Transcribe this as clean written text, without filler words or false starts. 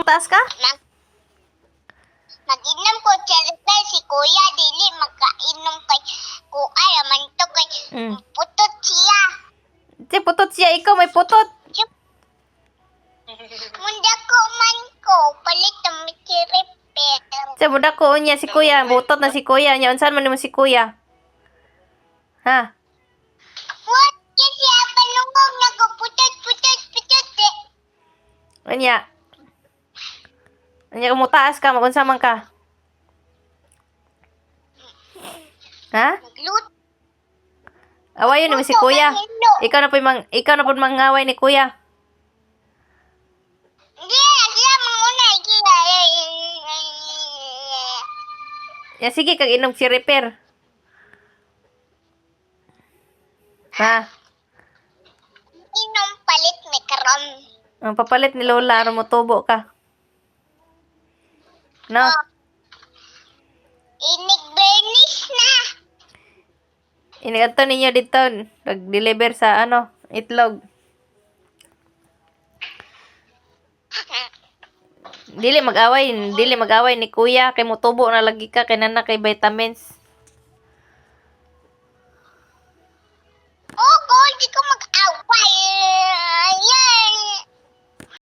taas ka? Mag-inom ko charipel si kuya dili magkainom kay kuya raman to kay putot siya. Si putot siya, ikaw may putot. Munda ko man ko palit ang charipel. Sa muda ko niya si kuya, butot na si kuya. Nya unsan man mo si kuya? Ha? What? Kasi panungog nagputot putot. Anya. Anya mo taas ka, magunsa man ka? Ha? Naglut. Awayon ni si kuya. Ikaw na po mangaway ni kuya. Hindi, sila manguna kila. Ya sige kag inom si repair. Ha? Inom palit may karam. Ang papalit ni Lola aron mo tubo ka. No? Inig bernish na. Iniadto ninyo dito, nag-deliver sa itlog. Dili mag-away ni kuya kay motubo na lagi ka kay nana kay vitamins.